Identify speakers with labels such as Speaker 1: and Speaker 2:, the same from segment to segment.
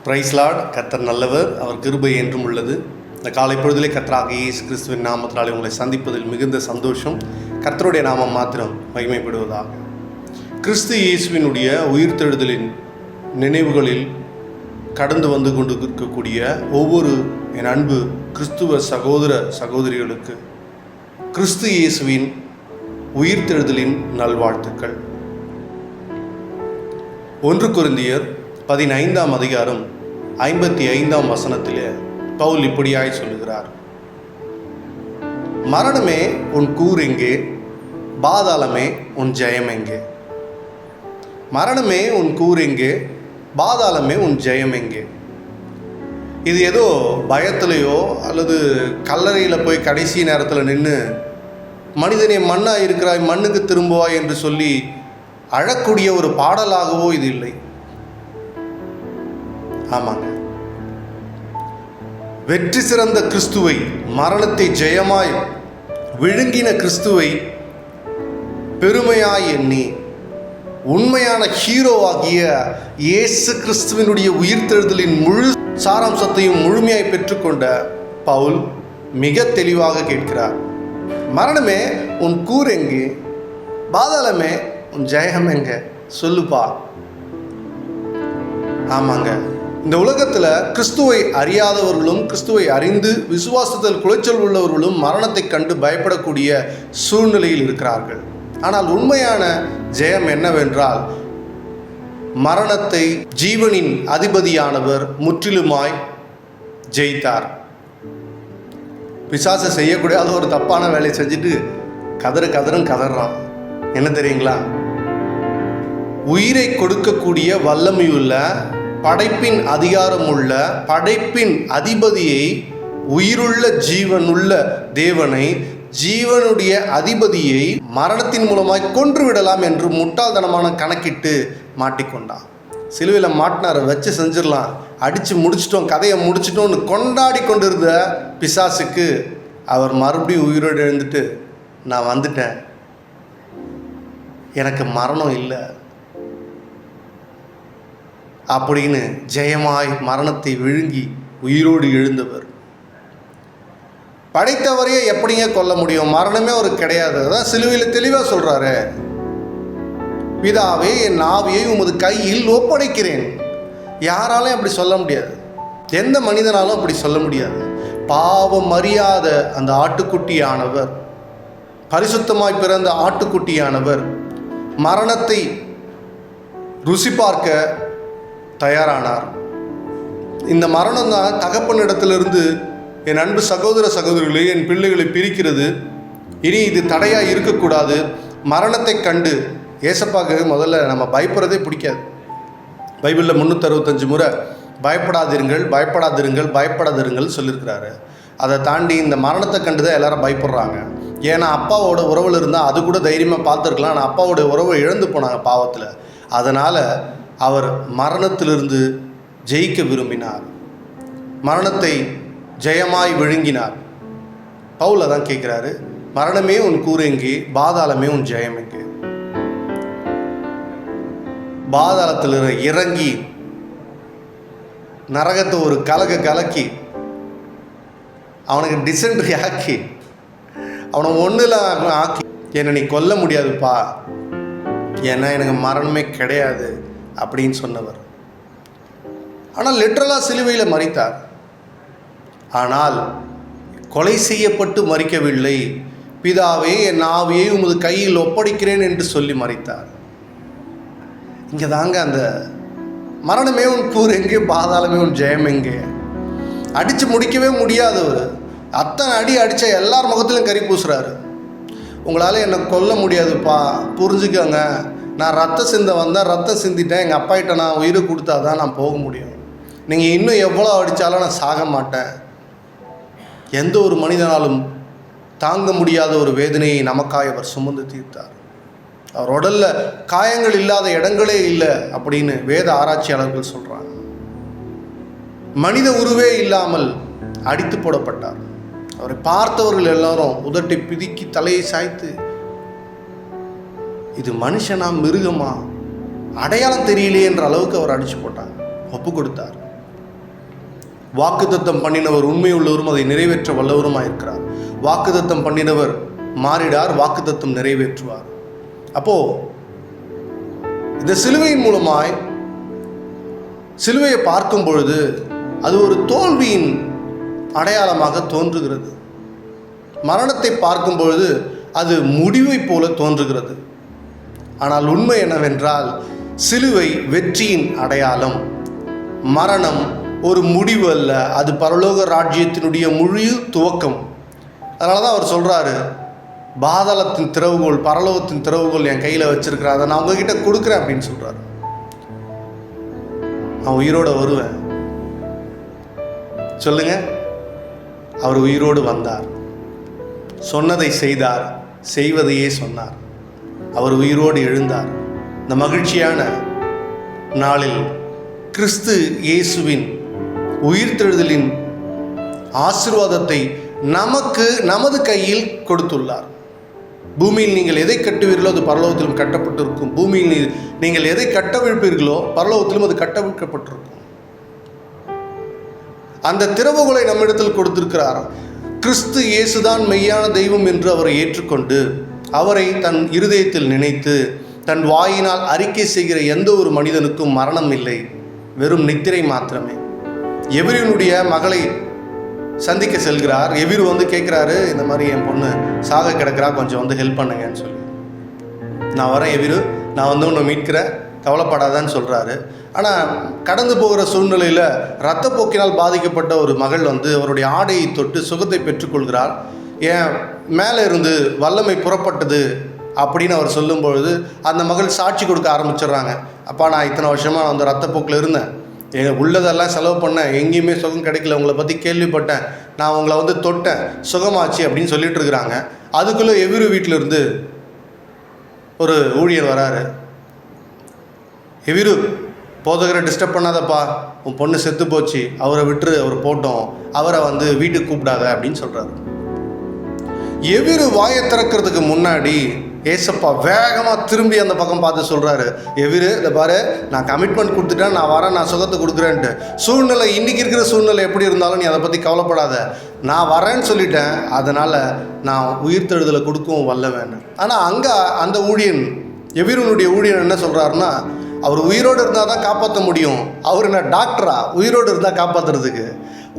Speaker 1: Price Lord. கர்த்தர் நல்லவர், அவர் கிருபை என்றும் உள்ளது. இந்த காலை பொழுதிலே கர்த்தராகிய இயேசு கிறிஸ்துவின் நாமத்தினாலே உங்களை சந்திப்பதில் மிகுந்த சந்தோஷம். கர்த்தருடைய நாமம் மாத்திரம் மகிமைப்படுவதாக. கிறிஸ்து இயேசுவினுடைய உயிர்த்தெழுதலின் நினைவுகளில் கடந்து வந்து கொண்டு இருக்கக்கூடிய ஒவ்வொரு என் அன்பு கிறிஸ்துவ சகோதர சகோதரிகளுக்கு கிறிஸ்து இயேசுவின் உயிர்த்தெழுதலின் நல்வாழ்த்துக்கள். 1 கொரிந்தியர் 15ஆம் அதிகாரம் 55ஆம் வசனத்திலே பவுல் இப்படியாய் சொல்லுகிறார்: மரணமே உன் கூர் எங்கே, பாதாளமே உன் ஜெயம் எங்கே? மரணமே உன் கூர் எங்கே, பாதாளமே உன் ஜெயம் எங்கே? இது ஏதோ பயத்திலையோ அல்லது கல்லறையில் போய் கடைசி நேரத்தில் நின்று மனிதனே மண்ணாக இருக்கிறாய், மண்ணுக்கு திரும்புவாய் என்று சொல்லி அழக்கூடிய ஒரு பாடலாகவோ இது இல்லை. ஆமாங்க, வெற்றி சிறந்த கிறிஸ்துவை, மரணத்தை ஜெயமாய் விழுங்கின கிறிஸ்துவை பெருமையாய் எண்ணி உண்மையான ஹீரோவாகிய இயேசு கிறிஸ்துவினுடைய உயிர்த்தெழுதலின் முழு சாராம்சத்தையும் முழுமையாய் பெற்றுக்கொண்ட பவுல் மிக தெளிவாக கேட்கிறார்: மரணமே உன் கூர் எங்கே, பாதாளமே உன் ஜெயம் எங்கே? சொல்லுப்பா. ஆமாங்க, இந்த உலகத்தில் கிறிஸ்துவை அறியாதவர்களும் கிறிஸ்துவை அறிந்து விசுவாசத்தில் குலைச்சல் உள்ளவர்களும் மரணத்தை கண்டு பயப்படக்கூடிய சூழ்நிலையில் இருக்கிறார்கள். ஆனால் உண்மையான ஜெயம் என்னவென்றால், மரணத்தை ஜீவனின் அதிபதியானவர் முற்றிலுமாய் ஜெயித்தார். பிசாசு செய்யக்கூடாத ஒரு தப்பான வேலையை செஞ்சுட்டு கதறான். என்ன தெரியுங்களா? உயிரை கொடுக்கக்கூடிய வல்லமையுள்ள, படைப்பின் அதிகாரமுள்ள, படைப்பின் அதிபதியை, உயிருள்ள ஜீவனுள்ள தேவனை, ஜீவனுடைய அதிபதியை மரணத்தின் மூலமாய் கொன்று விடலாம் என்று முட்டாள்தனமான கணக்கிட்டு மாட்டிக்கொண்டான். சிலுவையில் மாட்டினாரை வச்சு செஞ்சிடலாம், அடித்து முடிச்சிட்டோம், கதையை முடிச்சிட்டோம்னு கொண்டாடி கொண்டிருந்த பிசாசுக்கு அவர் மறுபடியும் உயிரோடு எழுந்துட்டு, நான் வந்துட்டேன், எனக்கு மரணம் இல்லை அப்படின்னு ஜெயமாய் மரணத்தை விழுங்கி உயிரோடு எழுந்தவர். படைத்தவரையே எப்படிங்க கொல்ல முடியும்? மரணமே ஒரு கிடையாது. அதான் சிலுவையில் தெளிவாக சொல்கிறாரு: பிதாவே, என் ஆவியை உமது கையில் ஒப்படைக்கிறேன். யாராலையும் அப்படி சொல்ல முடியாது, எந்த மனிதனாலும் அப்படி சொல்ல முடியாது. பாவம் அறியாத அந்த ஆட்டுக்குட்டியானவர், பரிசுத்தமாய் பிறந்த ஆட்டுக்குட்டியானவர் மரணத்தை ருசி பார்க்க தயாரானார். இந்த மரணம் தான் தகப்பனிடத்திலிருந்து என் அன்பு சகோதர சகோதரிகளே, என் பிள்ளைகளை பிரிக்கிறது. இனி இது தடையாக இருக்கக்கூடாது. மரணத்தை கண்டு ஏசப்பாக்கு முதல்ல நம்ம பயப்படுறதே பிடிக்காது. பைபிளில் 365 முறை பயப்படாதிருங்கள், பயப்படாதிருங்கள், பயப்படாதிருங்கள் சொல்லியிருக்கிறாரு. அதை தாண்டி இந்த மரணத்தை கண்டு தான் எல்லாரும் பயப்படுறாங்க. ஏன்னா அப்பாவோட உறவில் இருந்தால் அது கூட தைரியமாக பார்த்துருக்கலாம். ஆனால் அப்பாவோட உறவை இழந்து போனாங்க பாவத்தில். அதனால் அவர் மரணத்திலிருந்து ஜெயிக்க விரும்பினார், மரணத்தை ஜெயமாய் விழுங்கினார். பவுல் தான் கேட்குறாரு: மரணமே உன் கூர் எங்கே, பாதாளமே உன் ஜெயம் எங்கே? பாதாளத்தில் இறங்கி நரகத்தை ஒரு கலக்கி அவனுக்கு டிசென்ட்ரி ஆக்கி அவனை ஒன்றில் ஆக்கி, என்னை நீ கொல்ல முடியாதுப்பா, ஏன்னா எனக்கு மரணமே கிடையாது அப்படின்னு சொன்னவர். ஆனால் லிட்ரலாக சிலுவையில் மரித்தார். ஆனால் கொலை செய்யப்பட்டு மரிக்கவில்லை. பிதாவே, என் ஆவியை உமது கையில் ஒப்படைக்கிறேன் என்று சொல்லி மரித்தார். இங்கே தாங்க அந்த மரணமே உன் கூர் எங்கே, பாதாளமே உன் ஜெயம் எங்கே? அடித்து முடிக்கவே முடியாதவர் அத்தனை அடி அடித்த எல்லார் முகத்திலும் கறி பூசுறாரு. உங்களால் என்னை கொல்ல முடியாதுப்பா, புரிஞ்சுக்கோங்க, நான் ரத்தம் சிந்த வந்தேன், ரத்தம் சிந்திட்டேன், எங்கள் அப்பாகிட்ட நான் உயிரை கொடுத்தா தான் நான் போக முடியும். நீங்கள் இன்னும் எவ்வளோ அடித்தாலும் நான் சாக மாட்டேன். எந்த ஒரு மனிதனாலும் தாங்க முடியாத ஒரு வேதனையை நமக்காக அவர் சுமந்து தீர்த்தார். அவர் உடலில் காயங்கள் இல்லாத இடங்களே இல்லை அப்படின்னு வேத ஆராய்ச்சியாளர்கள் சொல்கிறாங்க. மனித உருவே இல்லாமல் அடித்து போடப்பட்டார். அவரை பார்த்தவர்கள் எல்லாரும் உதட்டை பிதுக்கி தலையை சாய்த்து, இது மனுஷனா மிருகமா, அடையாளம் தெரியலையே என்ற அளவுக்கு அவர் அடித்து போட்டார், ஒப்பு கொடுத்தார். வாக்குத்தத்தம் பண்ணினவர் உண்மையுள்ளவரும் அதை நிறைவேற்ற வல்லவருமாக இருக்கிறார். வாக்குத்தத்தம் பண்ணினவர் மாறிடார், வாக்குத்தத்தம் நிறைவேற்றுவார். அப்போது இந்த சிலுவையின் மூலமாய் சிலுவையை பார்க்கும் பொழுது அது ஒரு தோல்வியின் அடையாளமாக தோன்றுகிறது. மரணத்தை பார்க்கும் பொழுது அது முடிவை போல தோன்றுகிறது. ஆனால் உண்மை என்னவென்றால் சிலுவை வெற்றியின் அடையாளம். மரணம் ஒரு முடிவு அல்ல, அது பரலோக ராஜ்யத்தினுடைய முழு துவக்கம். அதனால தான் அவர் சொல்கிறாரு, பாதாளத்தின் திறவுகோல், பரலோகத்தின் திறவுகோல் என் கையில் வச்சிருக்கிறேன், அதை நான் உங்ககிட்ட கொடுக்குறேன் அப்படின்னு சொல்கிறாரு. நான் உயிரோடு வருவேன். சொல்லுங்க, அவர் உயிரோடு வந்தார், சொன்னதை செய்தார், செய்வதையே சொன்னார். அவர் உயிரோடு எழுந்தார். இந்த மகிழ்ச்சியான நாளில் கிறிஸ்து இயேசுவின் உயிர்த்தெழுதலின் ஆசீர்வாதத்தை நமக்கு நமது கையில் கொடுத்துள்ளார். பூமியில் நீங்கள் எதை கட்டுவீர்களோ அது பரலோகத்திலும் கட்டப்பட்டிருக்கும். பூமியில் நீங்கள் எதை கட்டவிழ்ப்பீர்களோ பரலோகத்திலும் அது கட்டவிழ்க்கப்பட்டிருக்கும். அந்த திறவுகோலை நம்மிடத்தில் கொடுத்திருக்கிறார். கிறிஸ்து இயேசுதான் மெய்யான தெய்வம் என்று அவரை ஏற்றுக்கொண்டு அவரை தன் இருதயத்தில் நினைத்து தன் வாயினால் அறிக்கை செய்கிற எந்த ஒரு மனிதனுக்கும் மரணம் இல்லை, வெறும் நித்திரை மாத்திரமே. எபிரினுடைய மகளை சந்திக்க செல்கிறார். எபிரு வந்து கேட்குறாரு, இந்த மாதிரி என் பொண்ணு சாக கிடக்கிறா, கொஞ்சம் வந்து ஹெல்ப் பண்ணுங்கன்னு சொல்லி. நான் வரேன் எபிரு, நான் வந்து உன்னை மீட்கிறேன், கவலைப்படாதான்னு சொல்கிறாரு. ஆனால் கடந்து போகிற சூழ்நிலையில் இரத்தப்போக்கினால் பாதிக்கப்பட்ட ஒரு மகள் வந்து அவருடைய ஆடையை தொட்டு சுகத்தை பெற்றுக்கொள்கிறாள். ஏன் மேலே இருந்து வல்லமை புறப்பட்டது அப்படின்னு அவர் சொல்லும் பொழுது அந்த மகள் சாட்சி கொடுக்க ஆரம்பிச்சிடுறாங்க. அப்பா, நான் இத்தனை வருஷமாக நான் வந்து இரத்தப்போக்கில் இருந்தேன், உள்ளதெல்லாம் செலவு பண்ணேன், எங்கேயுமே சுகம் கிடைக்கல, உங்களை பற்றி கேள்விப்பட்டேன், நான் உங்களை வந்து தொட்டேன், சுகமாச்சு அப்படின்னு சொல்லிட்டு இருக்கிறாங்க. அதுக்குள்ளே எவிரு வீட்டில் இருந்து ஒரு ஊழியர் வராரு. எவிரு, போதகரை டிஸ்டர்ப் பண்ணாதப்பா, உன் பொண்ணு செத்து போச்சு, அவரை விட்டுரு, அவர் போட்டோம், அவரை வந்து வீட்டுக்கு கூப்பிடாத அப்படின்னு சொல்கிறாரு. எவிரு வாயை திறக்கிறதுக்கு முன்னாடி ஏசப்பா வேகமாக திரும்பி அந்த பக்கம் பார்த்து சொல்கிறாரு, எவிரு, இதை பாரு, நான் கமிட்மெண்ட் கொடுத்துட்டேன், நான் வரேன், நான் சுகத்தை கொடுக்குறேன்ட்டு. சூழ்நிலை இன்றைக்கி இருக்கிற சூழ்நிலை எப்படி இருந்தாலும் நீ அதை பற்றி கவலைப்படாத, நான் வரேன்னு சொல்லிட்டேன், அதனால் நான் உயிர்த்தெழுதலை கொடுக்கவும் வல்லவேன். ஆனால் அங்கே அந்த ஊழியன், எவிருனுடைய ஊழியன் என்ன சொல்கிறாருன்னா, அவர் உயிரோடு இருந்தால் தான் காப்பாற்ற முடியும். அவர் என்ன டாக்டரா உயிரோடு இருந்தால் காப்பாற்றுறதுக்கு?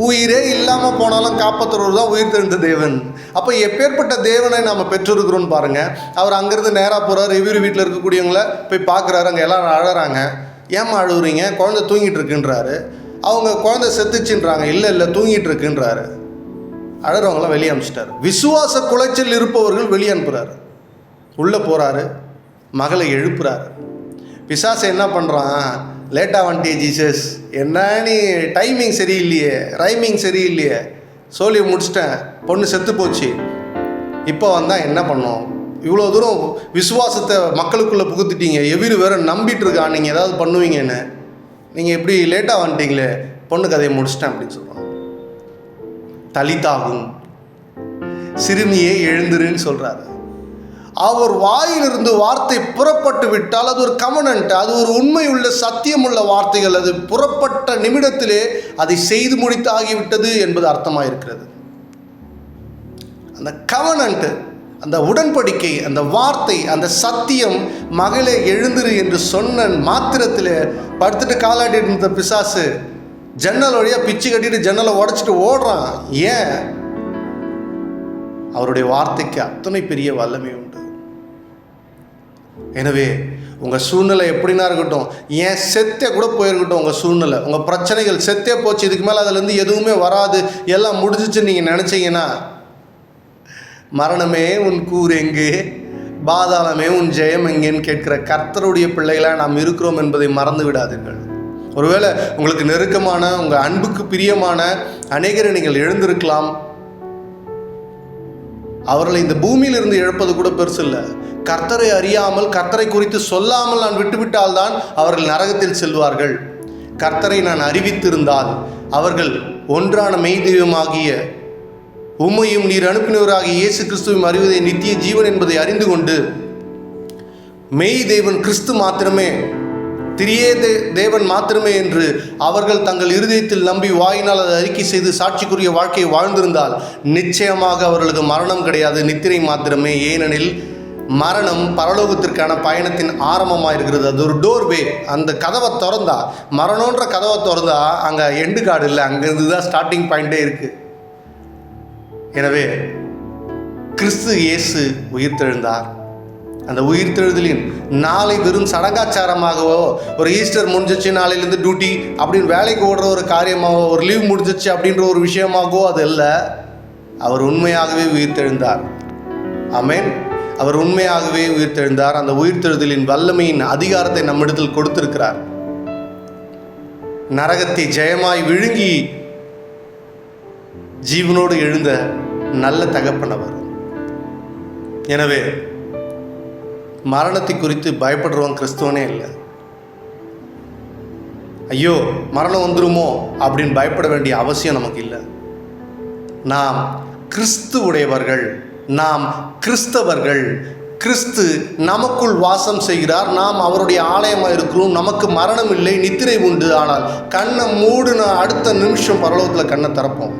Speaker 1: உயிரே இல்லாமல் போனாலும் காப்பாற்றுறவர் தான் உயிர் தெழுந்த தேவன். அப்போ எப்பேற்பட்ட தேவனை நாம் பெற்றிருக்கிறோன்னு பாருங்கள். அவர் அங்கேருந்து நேராக போகிறார், எவிரு வீட்டில் இருக்கக்கூடியவங்கள போய் பார்க்குறாரு. அங்கே எல்லோரும் அழகிறாங்க. ஏம்மா அழுகுறீங்க? குழந்தை தூங்கிட்டு இருக்குன்றாரு. அவங்க குழந்தை செத்துச்சுன்றாங்க. இல்லை தூங்கிட்டு இருக்குன்றாரு. அழகிறவங்களாம் வெளியே அனுப்பிச்சிட்டாரு. விசுவாச குலைச்சல் இருப்பவர்கள் வெளியே அனுப்புகிறாரு. உள்ளே போகிறாரு, மகளை எழுப்புறாரு. பிசாசு என்ன பண்ணுறான், லேட்டாக வந்துட்டே ஜீசஸ், என்ன நீ டைமிங் சரியில்லையே, ரைமிங் சரியில்லையே, சொல்லி முடிச்சிட்டேன், பொண்ணு செத்து போச்சு, இப்போ வந்தால் என்ன பண்ணோம், இவ்வளோ தூரம் விசுவாசத்தை மக்களுக்குள்ளே புகுத்திட்டீங்க, எவிரு வேறு நம்பிட்டு இருக்கான், நீங்கள் ஏதாவது பண்ணுவீங்கன்னு, நீங்கள் எப்படி லேட்டாக வந்துட்டீங்களே, பொண்ணு கதையை முடிச்சிட்டேன் அப்படின்னு சொல்கிறான். தலிதாகும், சிறுமியே எழுந்துருன்னு சொல்கிறாரு. அவர் வாயிலிருந்து வார்த்தை புறப்பட்டு விட்டால் அது ஒரு கவனன்ட், அது ஒரு உண்மையுள்ள சத்தியமுள்ள வார்த்தைகள். அது புறப்பட்ட நிமிடத்திலே அதை செய்து முடித்து ஆகிவிட்டது என்பது அர்த்தமாக இருக்கிறது. அந்த கவனன்ட், அந்த உடன்படிக்கை, அந்த வார்த்தை, அந்த சத்தியம், மகளே எழுந்துரு என்று சொன்ன மாத்திரத்தில் படுத்துட்டு காலாட்டிட்டு இருந்த பிசாசு ஜன்னல் வழியாக பிச்சு கட்டிட்டு ஜன்னலை உடச்சிட்டு ஓடுறான். ஏன்? அவருடைய வார்த்தைக்கு அத்தனை பெரிய வல்லமை உண்டு. எனவே உங்கள் சூழ்நிலை எப்படின்னா இருக்கட்டும், ஏன் செத்தே கூட போயிருக்கட்டும், உங்கள் சூழ்நிலை, உங்கள் பிரச்சனைகள் செத்தே போச்சு, இதுக்கு மேலே அதுலேருந்து எதுவுமே வராது, எல்லாம் முடிஞ்சிச்சுன்னு நீங்கள் நினச்சிங்கன்னா, மரணமே உன் கூர் எங்கே, பாதாளமே உன் ஜெயம் எங்கேன்னு கேட்கிற கர்த்தருடைய பிள்ளைகளாக நாம் இருக்கிறோம் என்பதை மறந்து விடாதீர்கள். ஒருவேளை உங்களுக்கு நெருக்கமான, உங்கள் அன்புக்கு பிரியமான அநேகரை நீங்கள் எழுந்திருக்கலாம். அவர்களை இந்த பூமியிலிருந்து இழப்பது கூட பெருசு இல்லை. கர்த்தரை அறியாமல், கர்த்தரை குறித்து சொல்லாமல் நான் விட்டுவிட்டால்தான் அவர்கள் நரகத்தில் செல்வார்கள். கர்த்தரை நான் அறிவித்திருந்தால் அவர்கள் ஒன்றான மெய் தெய்வமாகிய உம்மையும் நீர் அனுப்பினவராகிய இயேசு கிறிஸ்துவையும் அறிவதே நித்திய ஜீவன் என்பதை அறிந்து கொண்டு மெய் தெய்வன் கிறிஸ்து மாத்திரமே திரியே தேவன் மாத்திரமே என்று அவர்கள் தங்கள் இருதயத்தில் நம்பி வாயினால் அதை அறிக்கை செய்து சாட்சிக்குரிய வாழ்க்கையை வாழ்ந்திருந்தால் நிச்சயமாக அவர்களுக்கு மரணம் கிடையாது, நித்திரை மாத்திரமே. ஏனெனில் மரணம் பரலோகத்திற்கான பயணத்தின் ஆரம்பமாக இருக்கிறது. அது ஒரு டோர்வே. அந்த கதவை திறந்தா, மரணன்ற கதவை திறந்தா அங்கே எண்டு கார்டு இல்லை, அங்கேருந்து தான் ஸ்டார்டிங் பாயிண்டே இருக்குது. எனவே கிறிஸ்து இயேசு உயிர்த்தெழுந்தார். அந்த உயிர்த்தெழுதலின் நாளை வெறும் சடங்காச்சாரமாகவோ, ஒரு ஈஸ்டர் முடிஞ்சிச்சு நாளையிலேருந்து டியூட்டி அப்படின்னு வேலைக்கு ஓடுற ஒரு காரியமாகவோ, ஒரு லீவ் முடிஞ்சிச்சு அப்படின்ற ஒரு விஷயமாகவோ அது இல்லை. அவர் உண்மையாகவே உயிர்த்தெழுந்தார். ஆமென். அவர் உண்மையாகவே உயிர்த்தெழுந்தார். அந்த உயிர்த்தெழுதலின் வல்லமையின் அதிகாரத்தை நம்மிடத்தில் கொடுத்திருக்கிறார். நரகத்தை ஜெயமாய் விழுங்கி ஜீவனோடு எழுந்த நல்ல தகப்பன் அவர். எனவே மரணத்தை குறித்து பயப்படுறவன் கிறிஸ்துவனே இல்லை. ஐயோ மரணம் வந்துருமோ அப்படின்னு பயப்பட வேண்டிய அவசியம் நமக்கு இல்லை. நாம் கிறிஸ்துவுடையவர்கள், நாம் கிறிஸ்தவர்கள். கிறிஸ்து நமக்குள் வாசம் செய்கிறார், நாம் அவருடைய ஆலயமாக இருக்கிறோம். நமக்கு மரணம் இல்லை, நித்திரை உண்டு. ஆனால் கண்ணை மூடின அடுத்த நிமிஷம் பரலோகத்தில் கண்ணை திறப்போம்.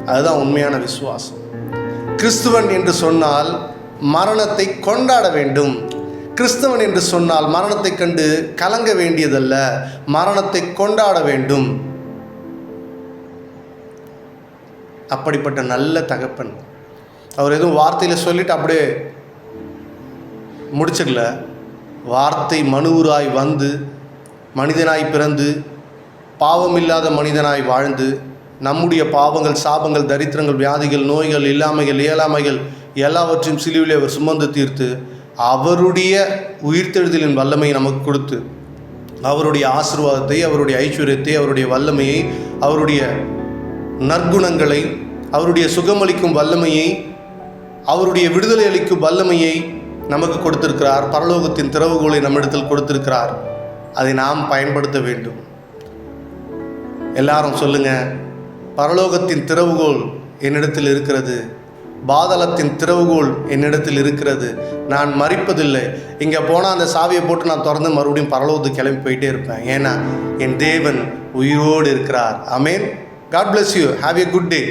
Speaker 1: அதுதான் உண்மையான விசுவாசம். கிறிஸ்துவன் என்று சொன்னால் மரணத்தை கொண்டாட வேண்டும். கிறிஸ்தவன் என்று சொன்னால் மரணத்தை கண்டு கலங்க வேண்டியதல்ல, மரணத்தை கொண்டாட வேண்டும். அப்படிப்பட்ட நல்ல தகப்பன். அவர் எதுவும் வார்த்தையில் சொல்லிட்டு அப்படியே முடிச்சிடல. வார்த்தை மனுவுராய் வந்து மனிதனாய் பிறந்து பாவமில்லாத மனிதனாய் வாழ்ந்து நம்முடைய பாவங்கள், சாபங்கள், தரித்திரங்கள், வியாதிகள், நோய்கள், இல்லாமைகள், இயலாமைகள் எல்லாவற்றையும் சிலுவிலே அவர் சுமந்து தீர்த்து அவருடைய உயிர்த்தெழுதலின் வல்லமையை நமக்கு கொடுத்து அவருடைய ஆசீர்வாதத்தை, அவருடைய ஐஸ்வர்யத்தை, அவருடைய வல்லமையை, அவருடைய நற்குணங்களை, அவருடைய சுகமளிக்கும் வல்லமையை, அவருடைய விடுதலை அளிக்கும் வல்லமையை நமக்கு கொடுத்திருக்கிறார். பரலோகத்தின் திறவுகோலை நம்மிடத்தில் கொடுத்திருக்கிறார். அதை நாம் பயன்படுத்த வேண்டும். எல்லாரும் சொல்லுங்க, பரலோகத்தின் திறவுகோல் என்னிடத்தில் இருக்கிறது, பாதாளத்தின் திறவுகோல் என்னிடத்தில் இருக்கிறது. நான் மரிப்பதில்லை. இங்கே போனால் அந்த சாவியை போட்டு நான் திறந்து மறுபடியும் பரலோகத்துக்கு கிளம்பி போயிட்டே இருப்பேன். ஏன்னா என் தேவன் உயிரோடு இருக்கிறார். ஆமென். God bless you. Have a good day.